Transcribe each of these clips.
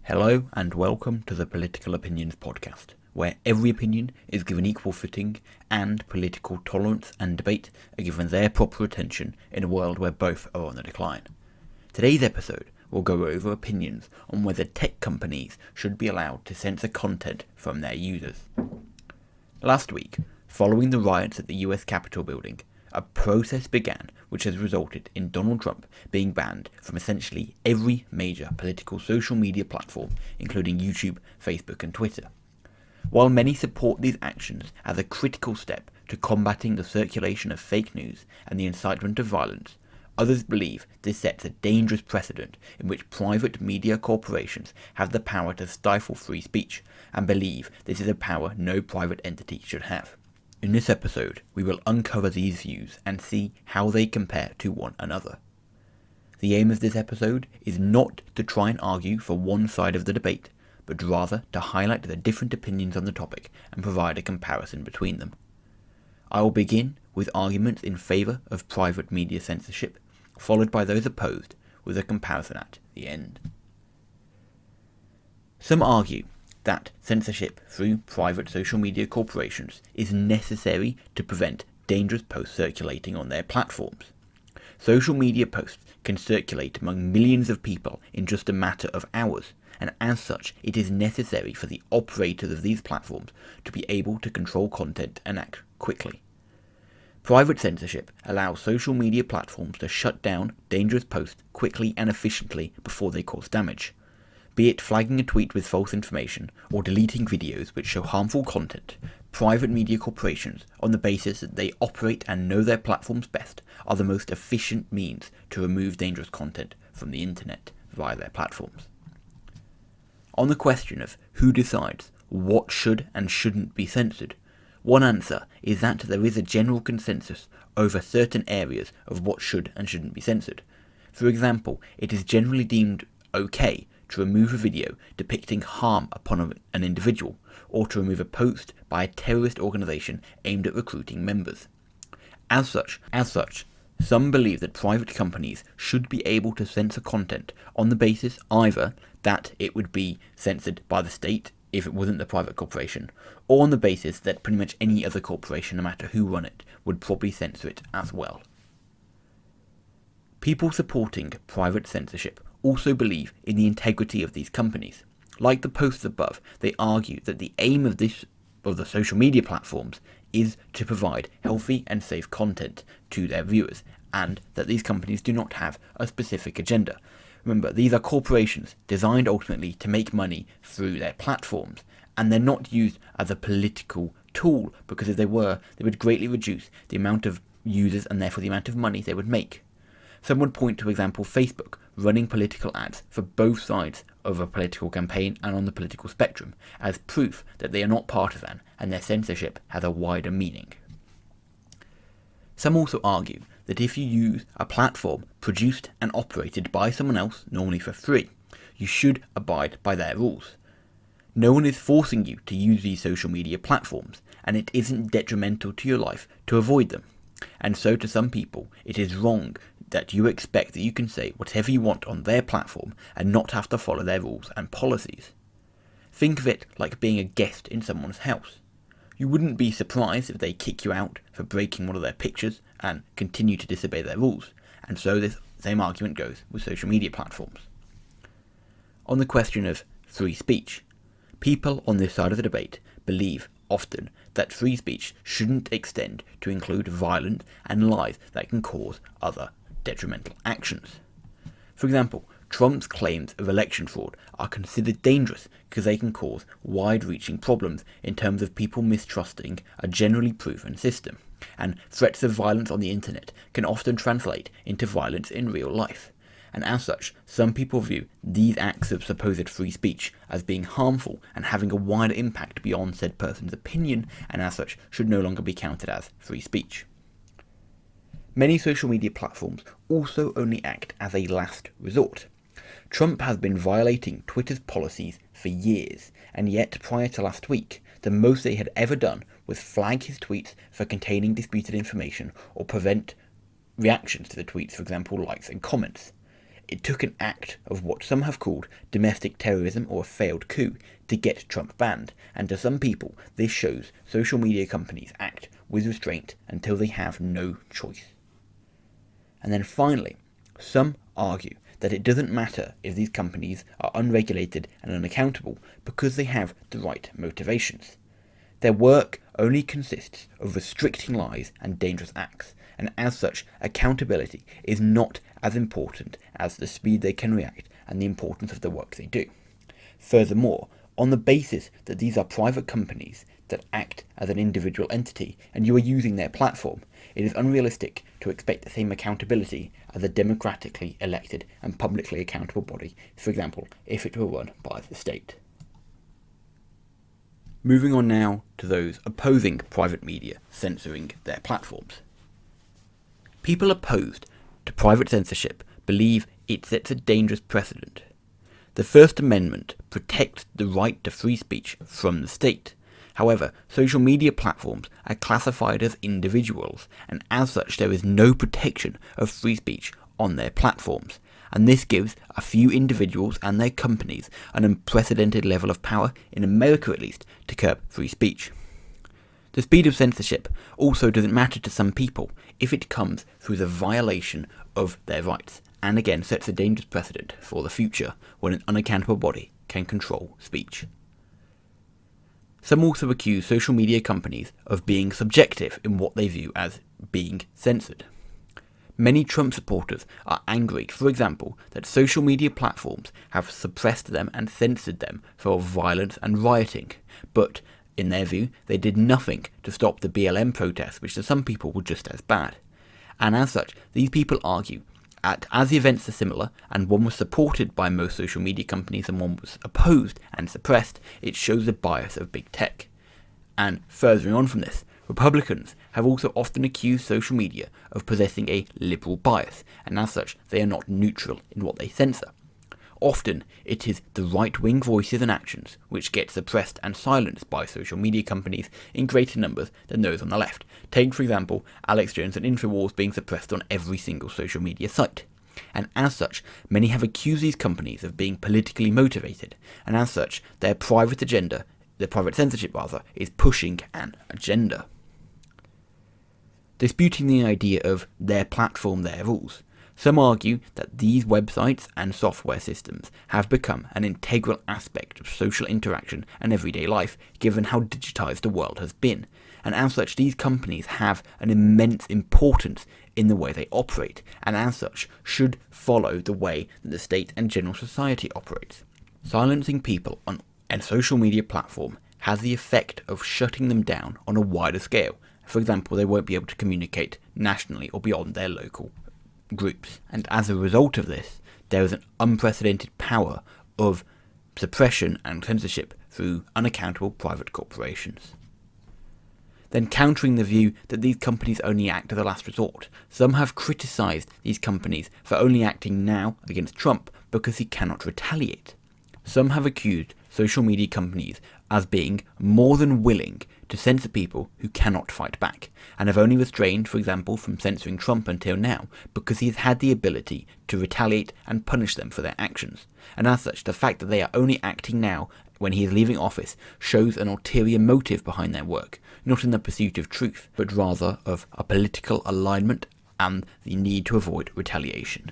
Hello and welcome to the Political Opinions podcast, where every opinion is given equal footing and political tolerance and debate are given their proper attention in a world where both are on the decline. Today's episode will go over opinions on whether tech companies should be allowed to censor content from their users. Last week, following the riots at the US Capitol building, a process began which has resulted in Donald Trump being banned from essentially every major political social media platform, including YouTube, Facebook and Twitter. While many support these actions as a critical step to combating the circulation of fake news and the incitement of violence, others believe this sets a dangerous precedent in which private media corporations have the power to stifle free speech, and believe this is a power no private entity should have. In this episode, we will uncover these views and see how they compare to one another. The aim of this episode is not to try and argue for one side of the debate, but rather to highlight the different opinions on the topic and provide a comparison between them. I will begin with arguments in favour of private media censorship, followed by those opposed, with a comparison at the end. Some argue that censorship through private social media corporations is necessary to prevent dangerous posts circulating on their platforms. Social media posts can circulate among millions of people in just a matter of hours, and as such it is necessary for the operators of these platforms to be able to control content and act quickly. Private censorship allows social media platforms to shut down dangerous posts quickly and efficiently before they cause damage. Be it flagging a tweet with false information or deleting videos which show harmful content, private media corporations, on the basis that they operate and know their platforms best, are the most efficient means to remove dangerous content from the internet via their platforms. On the question of who decides what should and shouldn't be censored, one answer is that there is a general consensus over certain areas of what should and shouldn't be censored. For example, it is generally deemed okay to remove a video depicting harm upon an individual, or to remove a post by a terrorist organisation aimed at recruiting members. As such, some believe that private companies should be able to censor content on the basis either that it would be censored by the state if it wasn't the private corporation, or on the basis that pretty much any other corporation, no matter who run it, would probably censor it as well. People supporting private censorship also believe in the integrity of these companies. Like the posts above, they argue that the aim of the social media platforms is to provide healthy and safe content to their viewers, and that these companies do not have a specific agenda. Remember, these are corporations designed ultimately to make money through their platforms, and they're not used as a political tool, because if they were, they would greatly reduce the amount of users and therefore the amount of money they would make. Some would point to, for example, Facebook running political ads for both sides of a political campaign and on the political spectrum as proof that they are not partisan and their censorship has a wider meaning. Some also argue that if you use a platform produced and operated by someone else, normally for free, you should abide by their rules. No one is forcing you to use these social media platforms, and it isn't detrimental to your life to avoid them. And so to some people, it is wrong that you expect that you can say whatever you want on their platform and not have to follow their rules and policies. Think of it like being a guest in someone's house. You wouldn't be surprised if they kick you out for breaking one of their pictures and continue to disobey their rules, and so this same argument goes with social media platforms. On the question of free speech, people on this side of the debate believe often that free speech shouldn't extend to include violence and lies that can cause other detrimental actions. For example, Trump's claims of election fraud are considered dangerous because they can cause wide-reaching problems in terms of people mistrusting a generally proven system, and threats of violence on the internet can often translate into violence in real life. And as such, some people view these acts of supposed free speech as being harmful and having a wider impact beyond said person's opinion, and as such should no longer be counted as free speech. Many social media platforms also only act as a last resort. Trump has been violating Twitter's policies for years, and yet prior to last week, the most they had ever done was flag his tweets for containing disputed information or prevent reactions to the tweets, for example likes and comments. it took an act of what some have called domestic terrorism or a failed coup to get Trump banned, and to some people this shows social media companies act with restraint until they have no choice. And then finally, some argue that it doesn't matter if these companies are unregulated and unaccountable because they have the right motivations. Their work only consists of restricting lies and dangerous acts, and as such, accountability is not as important as the speed they can react and the importance of the work they do. Furthermore, on the basis that these are private companies that act as an individual entity and you are using their platform, it is unrealistic to expect the same accountability as a democratically elected and publicly accountable body, for example, if it were run by the state. Moving on now to those opposing private media censoring their platforms. People opposed to private censorship believe it sets a dangerous precedent. The First Amendment protects the right to free speech from the state. However, social media platforms are classified as individuals, and as such there is no protection of free speech on their platforms. And this gives a few individuals and their companies an unprecedented level of power, in America at least, to curb free speech. The speed of censorship also doesn't matter to some people if it comes through the violation of their rights, and again sets a dangerous precedent for the future when an unaccountable body can control speech. Some also accuse social media companies of being subjective in what they view as being censored. Many Trump supporters are angry, for example, that social media platforms have suppressed them and censored them for violence and rioting, but in their view, they did nothing to stop the BLM protests, which to some people were just as bad. And as such, these people argue that as the events are similar, and one was supported by most social media companies and one was opposed and suppressed, it shows the bias of big tech. And furthering on from this, Republicans have also often accused social media of possessing a liberal bias, and as such, they are not neutral in what they censor. Often, it is the right-wing voices and actions which get suppressed and silenced by social media companies in greater numbers than those on the left. Take, for example, Alex Jones and Infowars being suppressed on every single social media site. And as such, many have accused these companies of being politically motivated, and as such, their private censorship is pushing an agenda. Disputing the idea of their platform, their rules, some argue that these websites and software systems have become an integral aspect of social interaction and everyday life, given how digitized the world has been, and as such these companies have an immense importance in the way they operate, and as such should follow the way that the state and general society operates. Silencing people on a social media platform has the effect of shutting them down on a wider scale. For example, they won't be able to communicate nationally or beyond their local groups. And as a result of this, there is an unprecedented power of suppression and censorship through unaccountable private corporations. Then countering the view that these companies only act as a last resort, some have criticised these companies for only acting now against Trump because he cannot retaliate. Some have accused social media companies as being more than willing to censor people who cannot fight back, and have only restrained, for example, from censoring Trump until now because he has had the ability to retaliate and punish them for their actions. And as such, the fact that they are only acting now when he is leaving office shows an ulterior motive behind their work, not in the pursuit of truth, but rather of a political alignment and the need to avoid retaliation.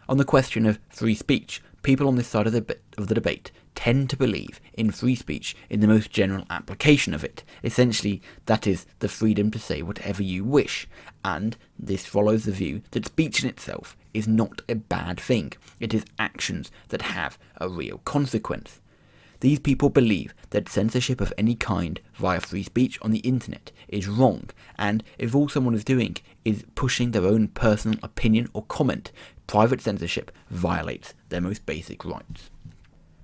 On the question of free speech, people on this side of the debate tend to believe in free speech in the most general application of it. Essentially, that is the freedom to say whatever you wish, and this follows the view that speech in itself is not a bad thing. It is actions that have a real consequence. These people believe that censorship of any kind via free speech on the internet is wrong, and if all someone is doing is pushing their own personal opinion or comment, private censorship violates their most basic rights.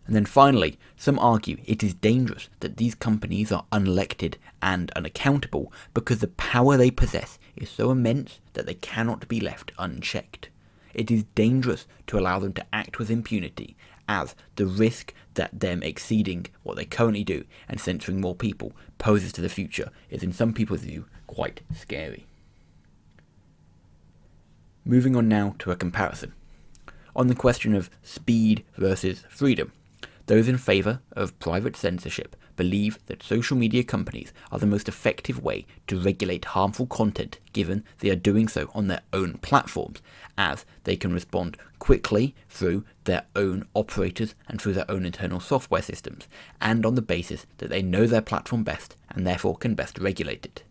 And then finally, some argue it is dangerous that these companies are unelected and unaccountable because the power they possess is so immense that they cannot be left unchecked. It is dangerous to allow them to act with impunity, as the risk that them exceeding what they currently do and censoring more people poses to the future is, in some people's view, quite scary. Moving on now to a comparison. On the question of speed versus freedom, those in favour of private censorship believe that social media companies are the most effective way to regulate harmful content, given they are doing so on their own platforms, as they can respond quickly through their own operators and through their own internal software systems, and on the basis that they know their platform best and therefore can best regulate it.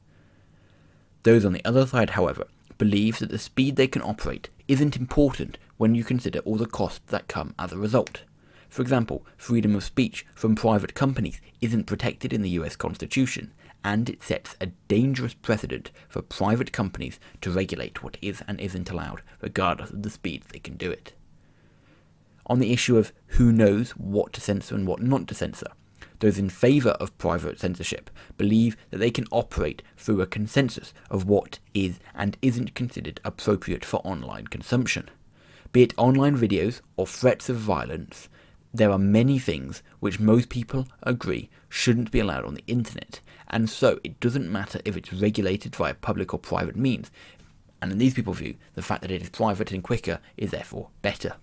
Those on the other side, however, believe that the speed they can operate isn't important when you consider all the costs that come as a result. For example, freedom of speech from private companies isn't protected in the US Constitution, and it sets a dangerous precedent for private companies to regulate what is and isn't allowed, regardless of the speed they can do it. On the issue of who knows what to censor and what not to censor, those in favour of private censorship believe that they can operate through a consensus of what is and isn't considered appropriate for online consumption. Be it online videos or threats of violence, there are many things which most people agree shouldn't be allowed on the internet, and so it doesn't matter if it's regulated via public or private means, and in these people's view, the fact that it is private and quicker is therefore better.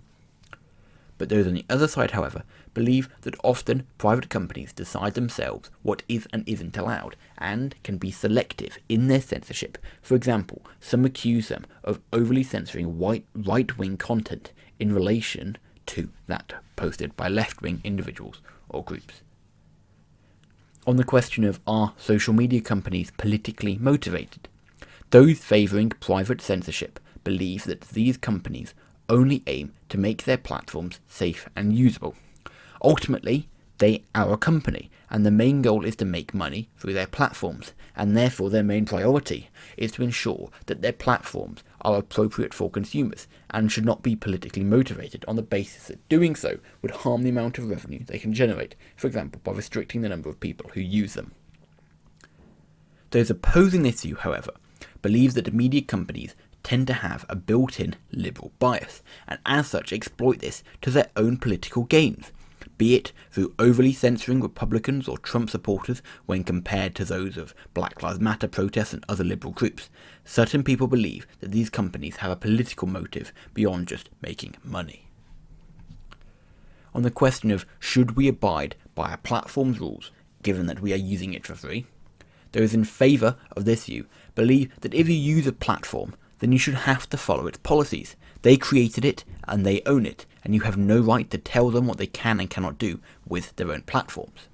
But those on the other side, however, believe that often private companies decide themselves what is and isn't allowed, and can be selective in their censorship. For example, some accuse them of overly censoring right-wing content in relation to that posted by left-wing individuals or groups. On the question of are social media companies politically motivated, those favouring private censorship believe that these companies only aim to make their platforms safe and usable. Ultimately, they are a company, and the main goal is to make money through their platforms, and therefore their main priority is to ensure that their platforms are appropriate for consumers, and should not be politically motivated on the basis that doing so would harm the amount of revenue they can generate, for example by restricting the number of people who use them. Those opposing this view, however, believe that media companies tend to have a built-in liberal bias, and as such exploit this to their own political gains, be it through overly censoring Republicans or Trump supporters when compared to those of Black Lives Matter protests and other liberal groups. Certain people believe that these companies have a political motive beyond just making money. On the question of should we abide by a platform's rules, given that we are using it for free, those in favour of this view believe that if you use a platform, then you should have to follow its policies. They created it and they own it, and you have no right to tell them what they can and cannot do with their own platforms.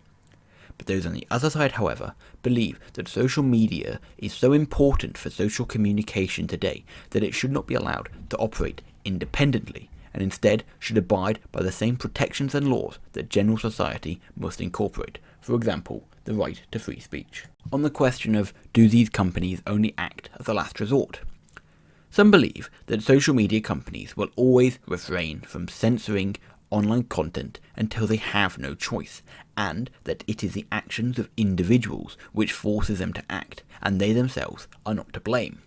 But those on the other side, however, believe that social media is so important for social communication today that it should not be allowed to operate independently, and instead should abide by the same protections and laws that general society must incorporate, for example, the right to free speech. On the question of do these companies only act as a last resort, some believe that social media companies will always refrain from censoring online content until they have no choice, and that it is the actions of individuals which forces them to act, and they themselves are not to blame.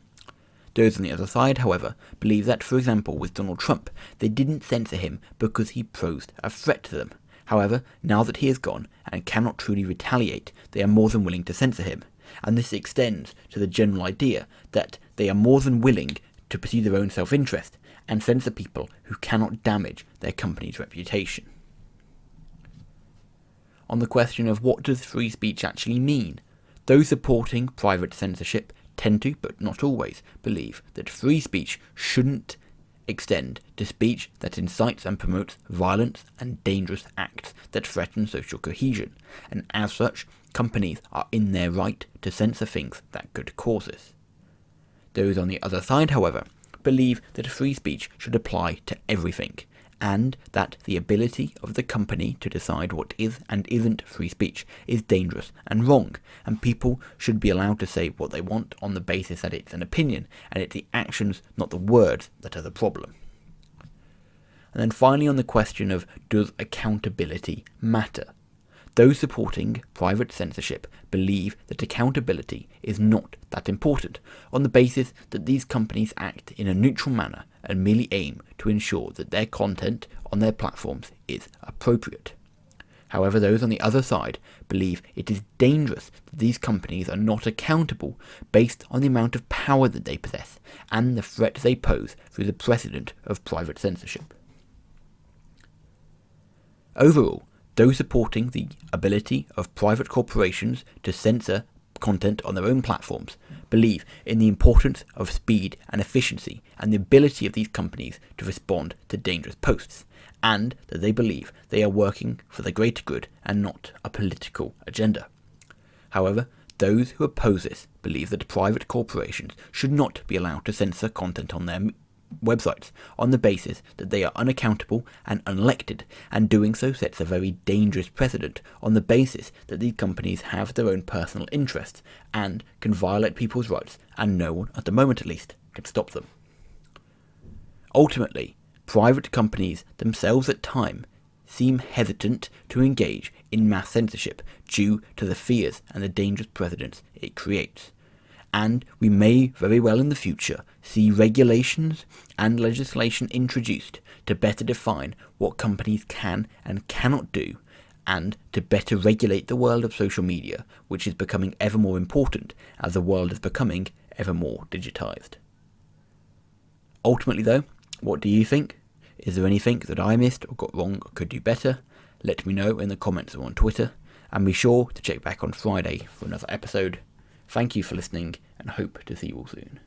Those on the other side, however, believe that, for example, with Donald Trump, they didn't censor him because he posed a threat to them. However, now that he is gone and cannot truly retaliate, they are more than willing to censor him, and this extends to the general idea that they are more than willing to pursue their own self-interest and censor people who cannot damage their company's reputation. On the question of what does free speech actually mean, those supporting private censorship tend to, but not always, believe that free speech shouldn't extend to speech that incites and promotes violence and dangerous acts that threaten social cohesion, and as such, companies are in their right to censor things that could cause this. Those on the other side, however, believe that free speech should apply to everything, and that the ability of the company to decide what is and isn't free speech is dangerous and wrong, and people should be allowed to say what they want on the basis that it's an opinion, and it's the actions, not the words, that are the problem. And then finally, on the question of does accountability matter? Those supporting private censorship believe that accountability is not that important, on the basis that these companies act in a neutral manner and merely aim to ensure that their content on their platforms is appropriate. However, those on the other side believe it is dangerous that these companies are not accountable based on the amount of power that they possess and the threat they pose through the precedent of private censorship. Overall, those supporting the ability of private corporations to censor content on their own platforms believe in the importance of speed and efficiency and the ability of these companies to respond to dangerous posts, and that they believe they are working for the greater good and not a political agenda. However, those who oppose this believe that private corporations should not be allowed to censor content on their websites on the basis that they are unaccountable and unelected, and doing so sets a very dangerous precedent on the basis that these companies have their own personal interests and can violate people's rights, and no one, at the moment at least, can stop them. Ultimately, private companies themselves at times seem hesitant to engage in mass censorship due to the fears and the dangerous precedents it creates. And we may very well in the future see regulations and legislation introduced to better define what companies can and cannot do, and to better regulate the world of social media, which is becoming ever more important as the world is becoming ever more digitized. Ultimately though, what do you think? Is there anything that I missed or got wrong or could do better? Let me know in the comments or on Twitter, and be sure to check back on Friday for another episode. Thank you for listening, and hope to see you all soon.